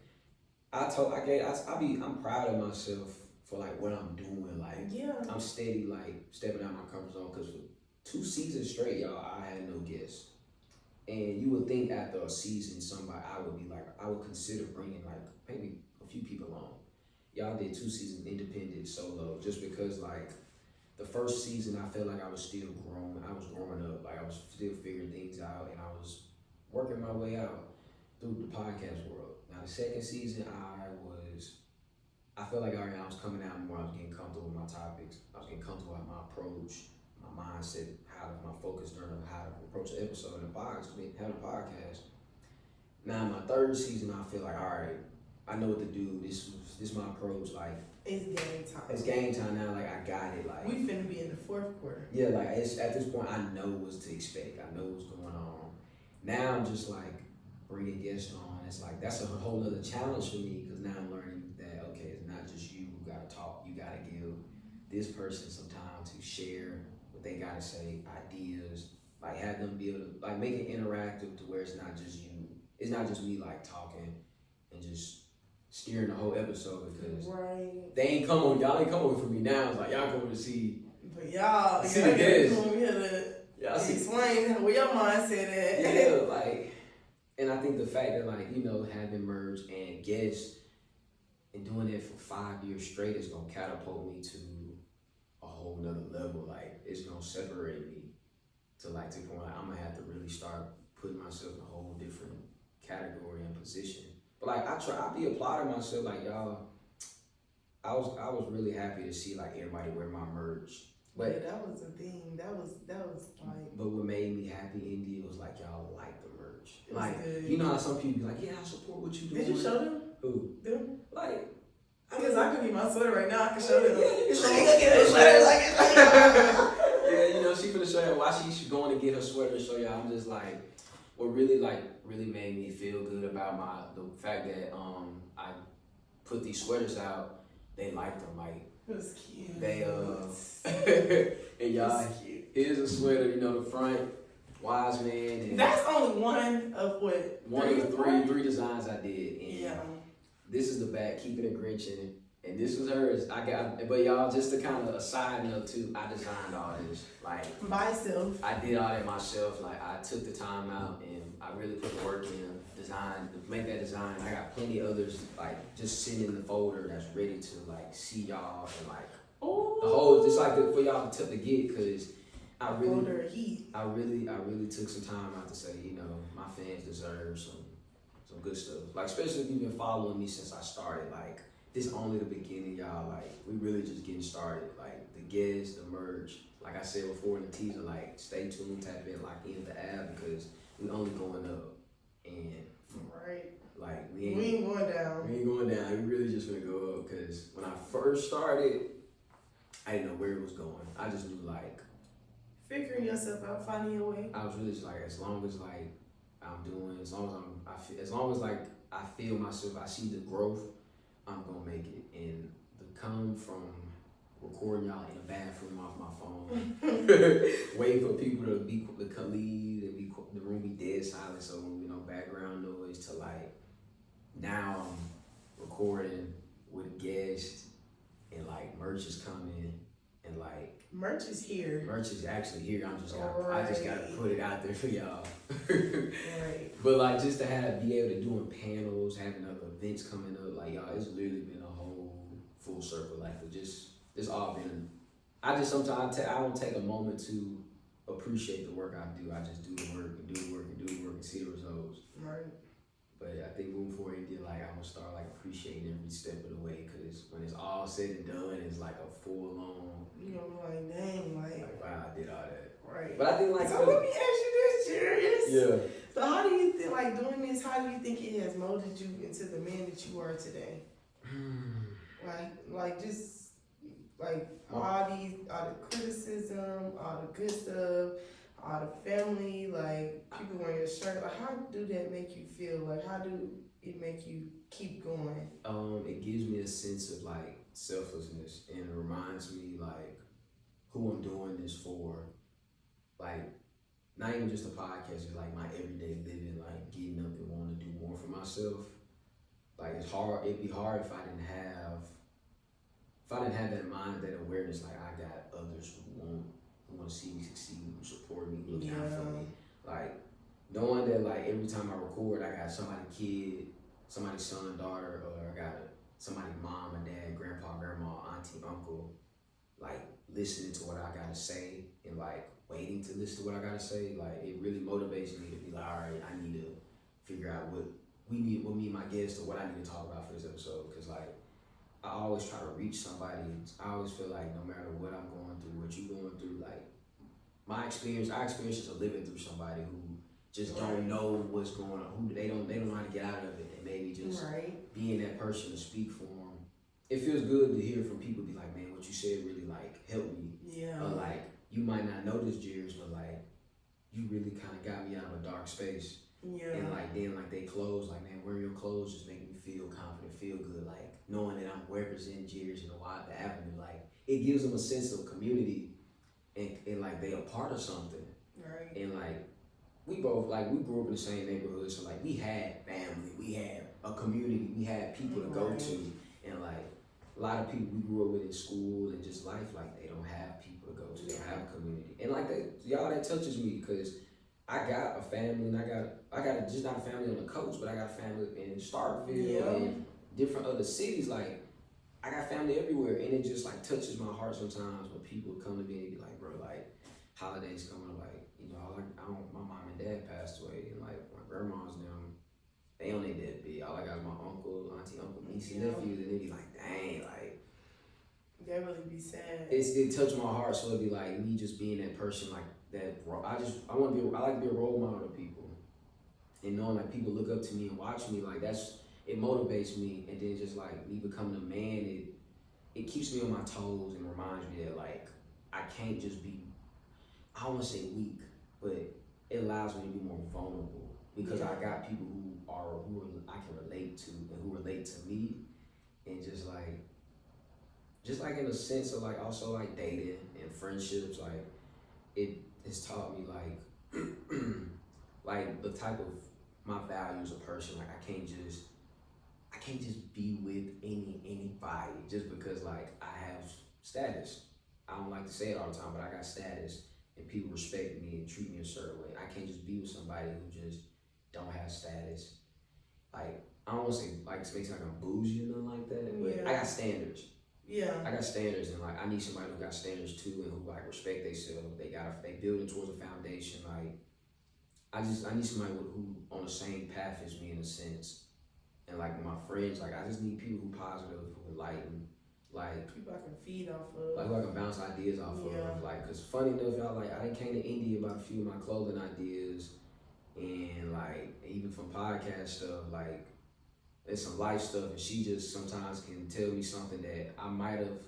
A: I'm proud of myself for like what I'm doing. Like,
B: yeah.
A: I'm steady, like stepping out my comfort zone, because for 2 seasons straight, y'all, I had no guests. And you would think after a season, I would consider bringing like maybe a few people on. Y'all did 2 seasons independent solo, just because like the first season I felt like I was still growing. I was growing up, like I was still figuring things out, and I was working my way out through the podcast world. Now the second season, I felt like I was coming out more. I was getting comfortable with my topics. I was getting comfortable with my approach, my mindset, my focus during how to approach the episode in the box, having a podcast. Now in my third season, I feel like, all right, I know what to do. This is my approach. Like,
B: it's game time.
A: It's game time now. Like, I got it. Like,
B: we finna be in the 4th quarter.
A: Yeah, like it's at this point, I know what to expect. I know what's going on. Now I'm just like bringing guests on. It's like that's a whole other challenge for me, because now I'm learning that okay, it's not just you who gotta talk. You gotta give this person some time to share what they gotta say, ideas. Like have them be able to like make it interactive to where it's not just you. It's not just me like talking and just steering the whole episode, because y'all ain't come over for me now. It's like y'all coming to see.
B: But y'all
A: see the guests.
B: Come here to explain where your mindset at.
A: Yeah, like, and I think the fact that like having merge and guests and doing it for 5 years straight is gonna catapult me to a whole nother level. Like it's gonna separate me to the point like I'm gonna have to really start putting myself in a whole different category and position. But like I be applauding myself, like y'all. I was really happy to see like everybody wear my merch. But
B: yeah, that was the thing. That was like.
A: But what made me happy, Indya, was like y'all like the merch. Like
B: good.
A: You know how some people be like, yeah, I support what you doing.
B: Did you show them?
A: Who?
B: Them?
A: Like.
B: Because I can get my sweater right now. I can show them.
A: Yeah, you can show
B: them. Get her sweater like it.
A: Yeah, she finna show y'all why she's going to get her sweater and show y'all. I'm just like, what really made me feel good about the fact that I put these sweaters out. They liked them, like
B: it was cute.
A: They and y'all, here's a sweater. The front, Wise Man. And
B: that's only one of what?
A: One of the three designs I did. And
B: yeah.
A: This is the back, keeping it Grinch in it. And this was hers. But y'all, just to kind of a side note too, I designed all this. Like
B: by myself.
A: I did all that myself. Like I took the time out and I really put the work in to make that design. I got plenty of others like just sitting in the folder that's ready to like see y'all and like the whole just like for y'all to get, because I really took some time out to say, my fans deserve some good stuff. Like especially if you've been following me since I started. Like this is only the beginning, y'all. Like we really just getting started. Like the guests, the merch. Like I said before in the teaser, like stay tuned, tap in, like in the app, because we only going up. and
B: right.
A: like
B: We ain't going down.
A: We ain't going down. We really just gonna go up because when I first started, I didn't know where it was going. I just knew like
B: figuring yourself out, finding your way.
A: I was really just like, as long as like I'm doing, as long as as long as like I feel myself, I see the growth, I'm gonna make it. And the come from recording y'all in the bathroom off my phone, wait for people to leave and the room be dead silent, so background noise, to like now I'm recording with guests and like merch is coming and like
B: merch is here.
A: Merch is actually here. I just gotta put it out there for y'all.
B: Right.
A: But like just to be able to doing panels, having other events coming up, like y'all, it's literally been a whole full circle. Like it's all been. I just sometimes I don't take a moment to appreciate the work I do. I just do the work and do the work and do the work and see the results.
B: Right.
A: But I think moving forward, Indya, like I'm gonna start like appreciating every step of the way, because when it's all said and done, it's like a full on.
B: You know, like dang, like
A: wow, I did all that.
B: Right.
A: But I think like.
B: So let me ask you this, serious.
A: Yeah.
B: So how do you think, like doing this? How do you think it has molded you into the man that you are today? like just like all the criticism, all the good stuff, all the family, like people wearing your shirt. Like, how do that make you feel? Like, how do it make you keep going?
A: It gives me a sense of like selflessness, and it reminds me like who I'm doing this for. Like, not even just a podcast, it's like my everyday living, like getting up and wanting to do more for myself. Like it's hard. It'd be hard if I didn't have that mind, that awareness. Like I got others who want to see me succeed, who support me, who look out for me. Like knowing that, like every time I record, I got somebody's kid, somebody's son, daughter, or I got somebody's mom and dad, grandpa, grandma, auntie, uncle, like listening to what I gotta say and like waiting to listen to what I gotta say. Like it really motivates me to be like, all right, I need to figure out what me and my guests, or what I need to talk about for this episode. Because like I always try to reach somebody. I always feel like no matter what I'm going through, what you going through, like our experience is of living through somebody who just don't know what's going on, who they don't know how to get out of it, and maybe just being that person to speak for them. It feels good to hear from people be like, man, what you said really like helped me.
B: Yeah.
A: Or like you might not know this, Jerry, but like you really kind of got me out of a dark space.
B: Yeah.
A: And like then like they clothes, like man, wearing your clothes just make me feel confident, feel good. Like knowing that I'm representing Jerry's in the avenue, like it gives them a sense of community, and like they a part of something.
B: Right.
A: And like we both, like we grew up in the same neighborhood, so like we had family, we had a community, we had people to go to, and like a lot of people we grew up with in school and just life, like they don't have people to go to, they don't have a community. And like that touches me, because I got a family, and I got just not a family on the coast, but I got a family in Starkville and different other cities. Like I got family everywhere, and it just like touches my heart sometimes when people come to me and be like, bro, like holidays coming up, like my mom and dad passed away, and like my grandma's them, they on their deathbed. All I got is my uncle, auntie, uncle, niece, and nephews, and they be like, dang, like
B: that really be sad.
A: It touched my heart, so it'd be like me just being that person, like that. I like to be a role model to people, and knowing like people look up to me and watch me, like it motivates me. And then just like me becoming a man, it keeps me on my toes and reminds me that like I can't just be, I don't want to say weak, but it allows me to be more vulnerable, because I got people who I can relate to and who relate to me, and just like in a sense of like also like dating and friendships, like it has taught me like like the type of my value as a person. Like I can't just be with anybody just because like I have status. I don't like to say it all the time, but I got status and people respect me and treat me a certain way. I can't just be with somebody who just don't have status. Like I don't want to say like it makes like I'm bougie or nothing like that, but I got standards. Yeah. I got standards, and like I need somebody who got standards too, and who like respect themselves. They building towards a foundation. Like I need somebody who on the same path as me in a sense. And like my friends, like I just need people who positive, who enlighten, like
B: people I can feed off of,
A: like who I can bounce ideas off of. Like, cause funny enough, y'all, like I done came to India about a few of my clothing ideas, and like even from podcast stuff, like it's some life stuff, and she just sometimes can tell me something that I might have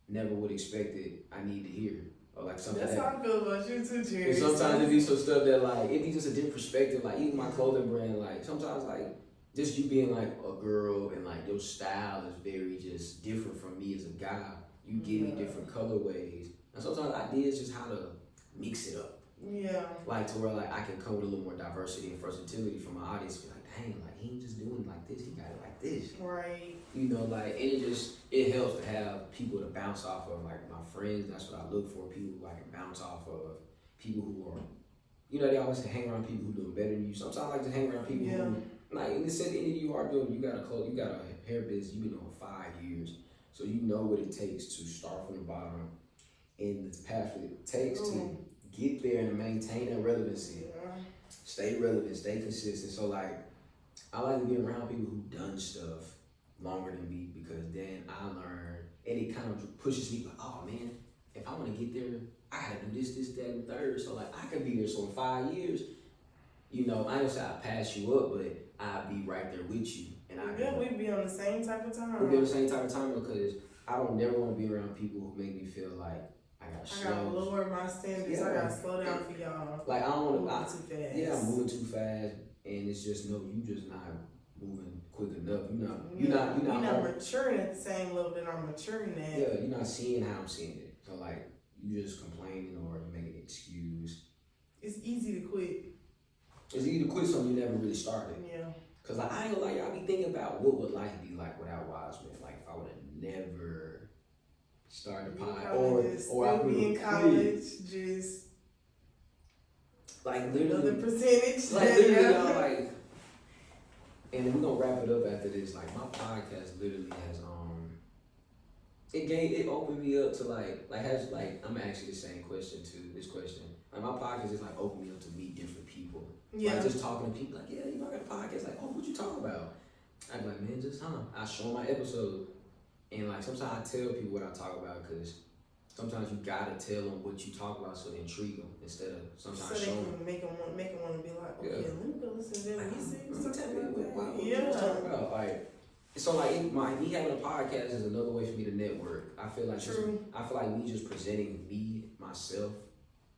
A: never would expected I need to hear, or like something.
B: That's how I feel about you too, Jerry.
A: And sometimes it be some stuff that like it be just a different perspective. Like even my clothing brand, like sometimes like just you being like a girl and like your style is very just different from me as a guy. You give me different colorways, and sometimes ideas just how to mix it up.
B: Yeah.
A: Like to where like I can come with a little more diversity and versatility for my audience. Be like, dang, like he ain't just doing it like this. He got it like this.
B: Right.
A: You know, like and it helps to have people to bounce off of. Like my friends, that's what I look for. People who I can bounce off of. People who are, you know, they always say hang around people who doing better than you. Sometimes I like to hang around people who, like in the sense that you are doing. You got a hair business. You've been doing 5 years, so you know what it takes to start from the bottom, and the path it takes to get there and to maintain that relevancy. Stay relevant, stay consistent. So like, I like to be around people who done stuff longer than me because then I learn and it kind of pushes me like, oh man, if I want to get there, I gotta do this, that, and the third. So like I could be there. So in 5 years, you know, I don't say I pass you up, but I'll be right there with you. And
B: we'd be on the same type of time.
A: We'd be on the same type of time because I don't never want to be around people who make me feel like I gotta
B: lower my standards. I gotta slow down for y'all.
A: Like I don't want
B: to move too fast.
A: Yeah, I'm moving too fast, and it's just no, you just not moving quick enough. You're not
B: maturing at the same level that I'm maturing at.
A: Yeah, you're not seeing how I'm seeing it. So like you just complaining or you making an excuse.
B: It's easy to quit.
A: It's easy to quit something you never really started.
B: Yeah.
A: Cause like I ain't gonna lie, y'all be thinking about what would life be like without Wiseman. Like if I would have never started a pod or I would be in college,
B: just
A: like literally
B: another percentage.
A: Like literally, y'all like. And we're gonna wrap it up after this. Like my podcast literally has it opened me up to like I'm gonna ask you the same question to this question. Like my podcast is like opened me up to meet different people.
B: Yeah.
A: Like just talking to people like, yeah, you know, I got a podcast. Like, oh, what you talking about? I'd be like, man, just I show my episode. And like sometimes I tell people what I talk about because sometimes you gotta tell them what you talk about so they intrigue them instead of sometimes
B: so
A: showing
B: they can make them want to be like, okay, let me go listen to them.
A: What you talking about? Like, so like me having a podcast is another way for me to network. I feel like me just presenting me myself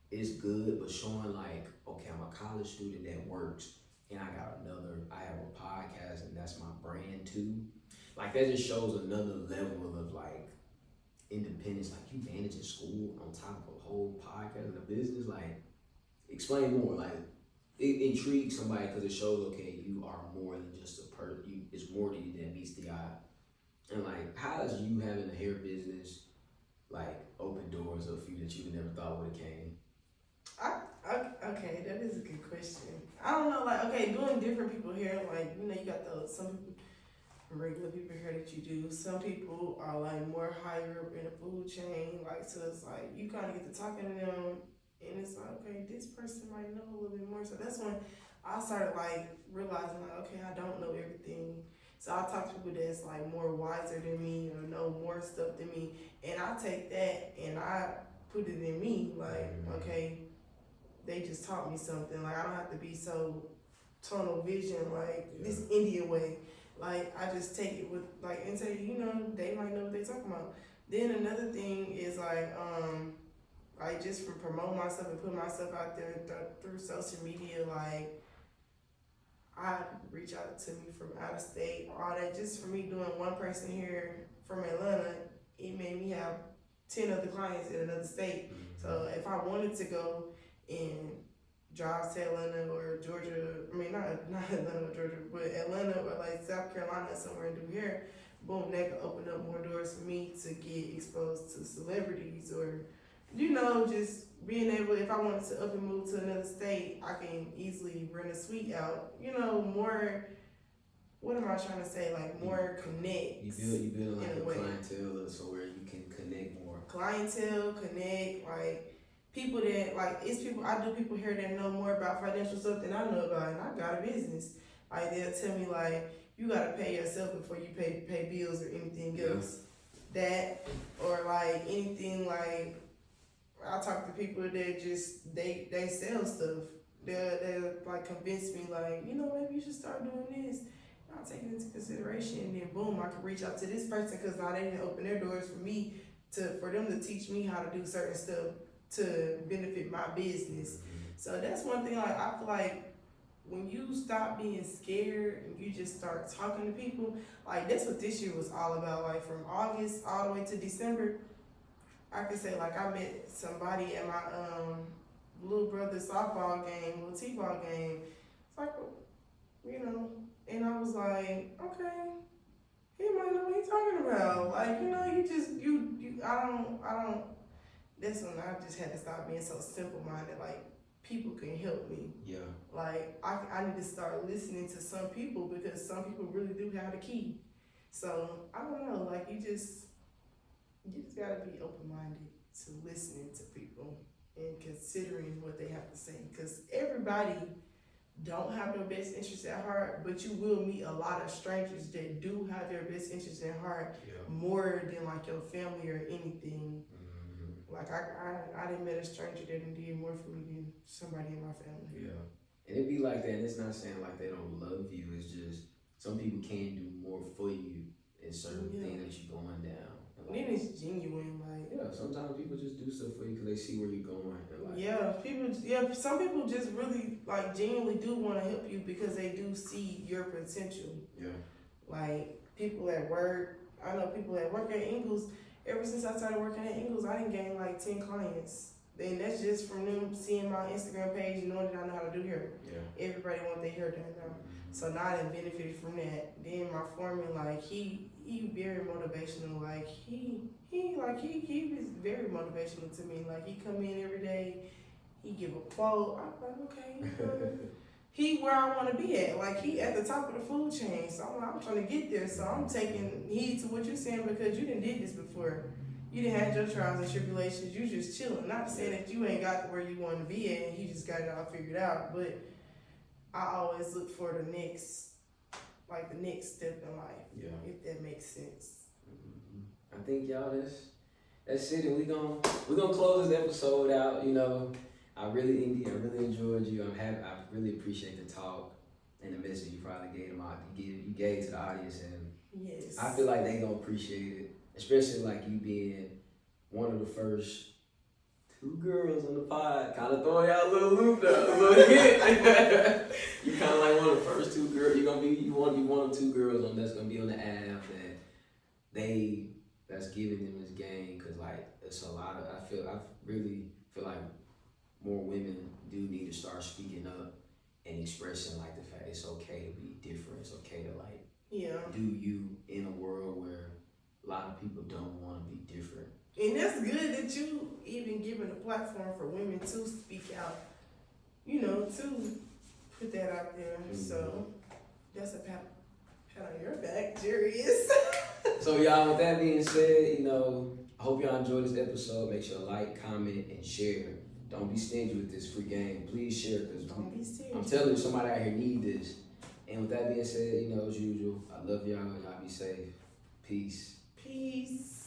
A: is good, but showing like, okay, I'm a college student that works, and I have a podcast, and that's my brand too. Like that just shows another level of like independence. Like you managing school on top of a whole podcast and a business. Like explain more. Like it intrigues somebody because it shows okay, you are more than just a person. It's more to you than meets the eye. And like, how is you having a hair business like open doors up for you that you never thought would have came?
B: Okay, that is a good question. I don't know, like, okay, doing different people hair, like, you know, you got some people, regular people hair that you do. Some people are like more higher up in the food chain, like, so it's like you kind of get to talking to them, and it's like, okay, this person might know a little bit more. So that's when I started like realizing, like, okay, I don't know everything. So I talk to people that's like more wiser than me or know more stuff than me, and I take that and I put it in me, like, okay, they just taught me something. Like I don't have to be so tunnel vision, like this Indya way. Like I just take it with like and say, you know, they might know what they talking about. Then another thing is like just for promote myself and put myself out there through social media, like I reach out to me from out of state, all that. Just for me doing one person here from Atlanta, it made me have 10 other clients in another state. So if I wanted to go and drive to Atlanta or Georgia, I mean not Atlanta or Georgia, but Atlanta or like South Carolina somewhere and do hair, boom, that could open up more doors for me to get exposed to celebrities or, you know, just being able, if I wanted to up and move to another state, I can easily rent a suite out, you know, more, what am I trying to say, like more connect.
A: You build like a clientele so where you can connect more.
B: Clientele, connect, like people that, like it's people, I do people here that know more about financial stuff than I know about, and I got a business. Like they'll tell me like, you gotta pay yourself before you pay bills or anything else. That, or like anything like, I talk to people that just, they sell stuff. They'll like convince me like, maybe you should start doing this. I'll take it into consideration, and then boom, I can reach out to this person because now they didn't open their doors for me for them to teach me how to do certain stuff to benefit my business. So that's one thing. Like I feel like when you stop being scared and you just start talking to people, like that's what this year was all about. Like from August all the way to December, I could say like I met somebody at my little brother's softball game, little t-ball game. It's like, and I was like, okay, he might know what he's talking about. Like, you just I don't. That's when I just had to stop being so simple-minded. Like, people can help me.
A: Yeah.
B: Like, I need to start listening to some people because some people really do have the key. So I don't know. Like, you just gotta be open-minded to listening to people and considering what they have to say, because everybody don't have their best interests at heart, but you will meet a lot of strangers that do have their best interests at heart, more than like your family or anything. Like I didn't met a stranger that did more for me than somebody in my family.
A: Yeah, and it be like that. And it's not saying like they don't love you. It's just some people can do more for you in certain things that you're going down.
B: And then it's genuine, like
A: sometimes people just do stuff for you because they see where you're going. And
B: some people just really like genuinely do want to help you because they do see your potential.
A: Yeah,
B: like people at work. I know people that work at Ingles. Ever since I started working at Ingles, I didn't gain like 10 clients. And that's just from them seeing my Instagram page, knowing that I know how to do hair.
A: Yeah.
B: Everybody want their hair done now. So now I done benefited from that. Then my foreman, like he very motivational. Like he was very motivational to me. Like he come in every day, he give a quote. I'm like, okay, he where I want to be at. Like he at the top of the food chain. So I'm trying to get there. So I'm taking heed to what you're saying because you didn't did this before. You didn't have your trials and tribulations. You just chilling. Not saying that you ain't got where you want to be at and you just got it all figured out. But I always look for the next step in life. Yeah. If that makes sense.
A: I think y'all that's it. And we're gonna close this episode out. I really enjoyed you. I'm happy. I really appreciate the talk and the message you probably gave them out. You gave to the audience, and
B: yes,
A: I feel like they gonna appreciate it, especially like you being one of the first 2 girls on the pod. Kind of throwing out a little loop though, a little hit. You kind of like one of the first 2 girls. You one of 2 girls that's gonna be on the app that's giving them this game, because like it's a lot of. I really feel like more women do need to start speaking up and expressing like the fact it's okay to be different. It's okay to like do you in a world where a lot of people don't want to be different.
B: And that's good that you even giving a platform for women to speak out, to put that out there. So that's a pat on your back, Jarius.
A: So y'all, with that being said, I hope y'all enjoyed this episode. Make sure to like, comment, and share. Don't be stingy with this free game. Please share, because I'm telling you, somebody out here need this. And with that being said, as usual, I love y'all. Y'all be safe. Peace.
B: Peace.